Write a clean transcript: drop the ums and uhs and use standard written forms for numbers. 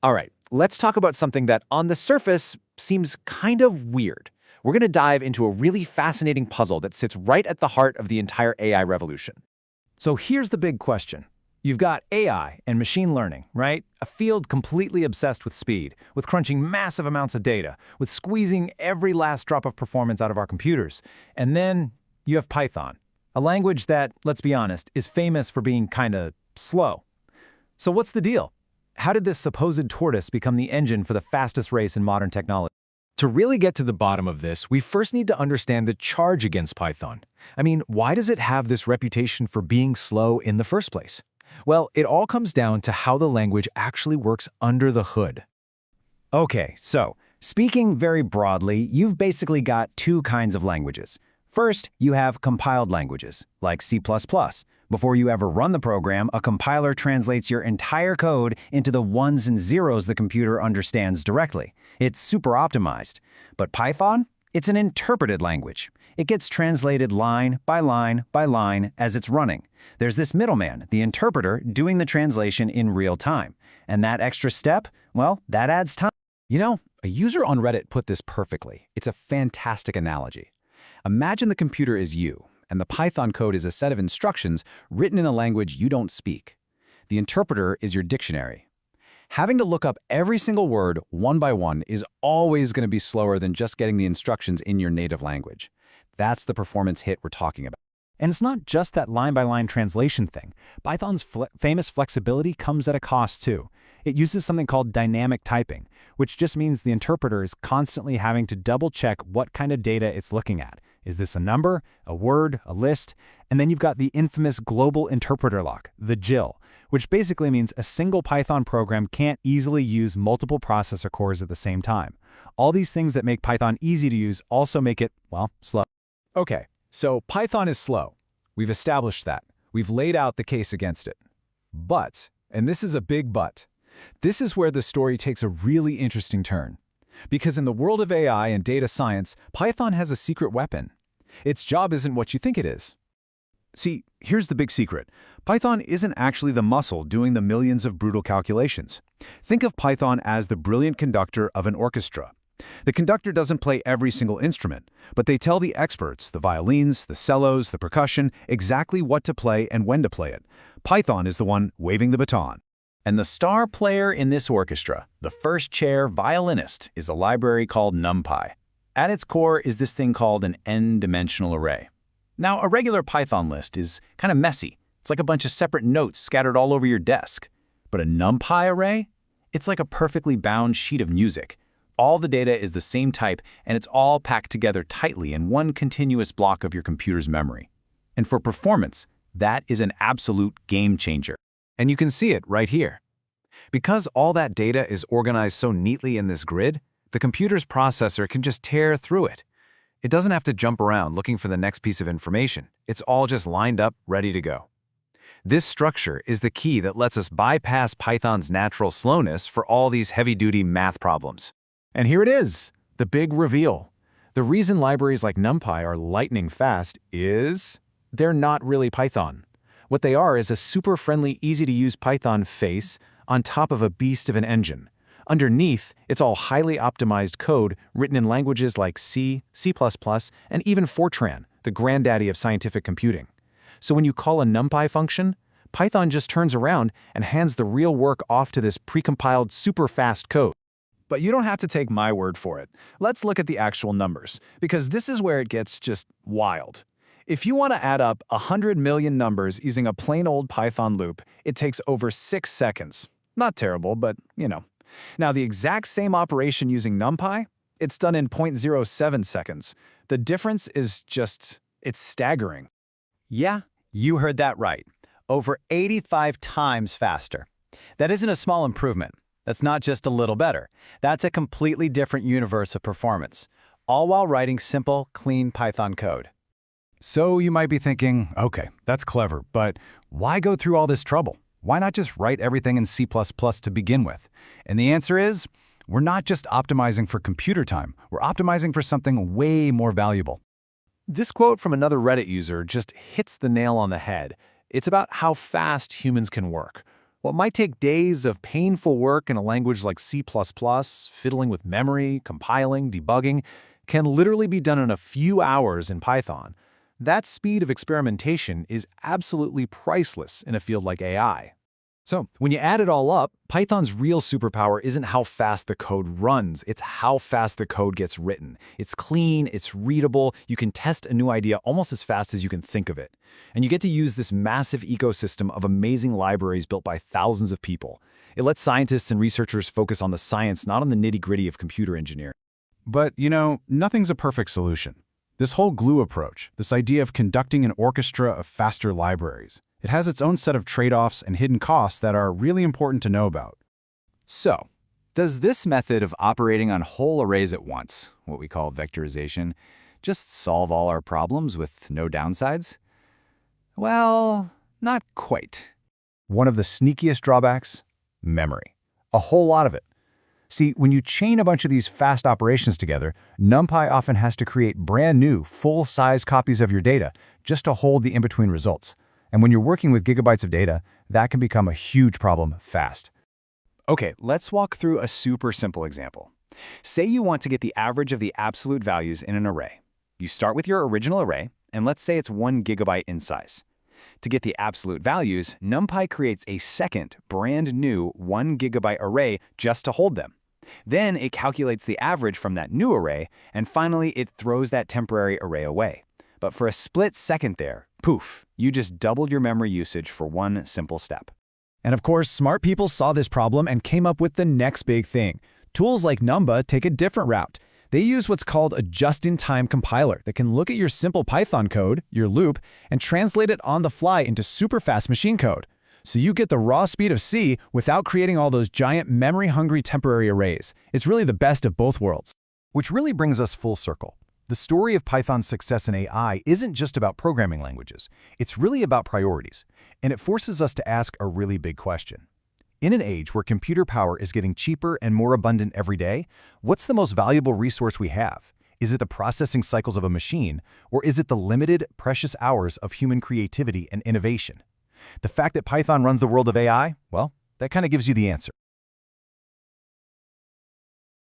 All right, let's talk about something that on the surface seems kind of weird. We're going to dive into a really fascinating puzzle that sits right at the heart of the entire AI revolution. So here's the big question. You've got AI and machine learning, right? A field completely obsessed with speed, with crunching massive amounts of data, with squeezing every last drop of performance out of our computers. And then you have Python, a language that, let's be honest, is famous for being kinda slow. So what's the deal? How did this supposed tortoise become the engine for the fastest race in modern technology? To really get to the bottom of this, we first need to understand the charge against Python. I mean, why does it have this reputation for being slow in the first place? Well, it all comes down to how the language actually works under the hood. Okay, so speaking very broadly, you've basically got two kinds of languages. First, you have compiled languages, like C++. Before you ever run the program, a compiler translates your entire code into the ones and zeros the computer understands directly. It's super optimized. But Python? It's an interpreted language. It gets translated line by line by line as it's running. There's this middleman, the interpreter, doing the translation in real time. And that extra step, well, that adds time. You know, a user on Reddit put this perfectly. It's a fantastic analogy. Imagine the computer is you, and the Python code is a set of instructions written in a language you don't speak. The interpreter is your dictionary. Having to look up every single word one by one is always going to be slower than just getting the instructions in your native language. That's the performance hit we're talking about. And it's not just that line-by-line translation thing. Python's famous flexibility comes at a cost too. It uses something called dynamic typing, which just means the interpreter is constantly having to double-check what kind of data it's looking at. Is this a number, a word, a list? And then you've got the infamous global interpreter lock, the GIL, which basically means a single Python program can't easily use multiple processor cores at the same time. All these things that make Python easy to use also make it, well, slow. Okay, so Python is slow. We've established that. We've laid out the case against it. But, and this is a big but, this is where the story takes a really interesting turn. Because in the world of AI and data science, Python has a secret weapon. Its job isn't what you think it is. See, here's the big secret. Python isn't actually the muscle doing the millions of brutal calculations. Think of Python as the brilliant conductor of an orchestra. The conductor doesn't play every single instrument, but they tell the experts, the violins, the cellos, the percussion, exactly what to play and when to play it. Python is the one waving the baton. And the star player in this orchestra, the first chair violinist, is a library called NumPy. At its core is this thing called an n-dimensional array. Now, a regular Python list is kind of messy. It's like a bunch of separate notes scattered all over your desk. But a NumPy array? It's like a perfectly bound sheet of music. All the data is the same type, and it's all packed together tightly in one continuous block of your computer's memory. And for performance, that is an absolute game changer. And you can see it right here. Because all that data is organized so neatly in this grid, the computer's processor can just tear through it. It doesn't have to jump around looking for the next piece of information. It's all just lined up, ready to go. This structure is the key that lets us bypass Python's natural slowness for all these heavy-duty math problems. And here it is, the big reveal. The reason libraries like NumPy are lightning fast is they're not really Python. What they are is a super friendly, easy-to-use Python face on top of a beast of an engine. Underneath, it's all highly optimized code written in languages like C, C++, and even Fortran, the granddaddy of scientific computing. So when you call a NumPy function, Python just turns around and hands the real work off to this precompiled super fast code. But you don't have to take my word for it. Let's look at the actual numbers, because this is where it gets just wild. If you want to add up 100 million numbers using a plain old Python loop, it takes over 6 seconds. Not terrible, but you know. Now the exact same operation using NumPy, it's done in 0.07 seconds. The difference is just, it's staggering. Yeah, you heard that right. Over 85 times faster. That isn't a small improvement. That's not just a little better. That's a completely different universe of performance, all while writing simple, clean Python code. So you might be thinking, okay, that's clever, but why go through all this trouble? Why not just write everything in C++ to begin with? And the answer is, we're not just optimizing for computer time, we're optimizing for something way more valuable. This quote from another Reddit user just hits the nail on the head. It's about how fast humans can work. What might take days of painful work in a language like C++, fiddling with memory, compiling, debugging, can literally be done in a few hours in Python. That speed of experimentation is absolutely priceless in a field like AI. So, when you add it all up, Python's real superpower isn't how fast the code runs, it's how fast the code gets written. It's clean, it's readable, you can test a new idea almost as fast as you can think of it. And you get to use this massive ecosystem of amazing libraries built by thousands of people. It lets scientists and researchers focus on the science, not on the nitty-gritty of computer engineering. But, nothing's a perfect solution. This whole glue approach, this idea of conducting an orchestra of faster libraries, it has its own set of trade-offs and hidden costs that are really important to know about. So, does this method of operating on whole arrays at once, what we call vectorization, just solve all our problems with no downsides? Well, not quite. One of the sneakiest drawbacks? Memory. A whole lot of it. See, when you chain a bunch of these fast operations together, NumPy often has to create brand new, full-size copies of your data just to hold the in-between results. And when you're working with gigabytes of data, that can become a huge problem fast. Okay, let's walk through a super simple example. Say you want to get the average of the absolute values in an array. You start with your original array, and let's say it's 1 gigabyte in size. To get the absolute values, NumPy creates a second, brand new 1 gigabyte array just to hold them. Then it calculates the average from that new array, and finally it throws that temporary array away. But for a split second there, poof, you just doubled your memory usage for one simple step. And of course, smart people saw this problem and came up with the next big thing. Tools like Numba take a different route. They use what's called a just-in-time compiler that can look at your simple Python code, your loop, and translate it on the fly into super-fast machine code. So you get the raw speed of C without creating all those giant memory-hungry temporary arrays. It's really the best of both worlds. Which really brings us full circle. The story of Python's success in AI isn't just about programming languages. It's really about priorities. And it forces us to ask a really big question. In an age where computer power is getting cheaper and more abundant every day, what's the most valuable resource we have? Is it the processing cycles of a machine, or is it the limited, precious hours of human creativity and innovation? The fact that Python runs the world of AI, well, that kind of gives you the answer.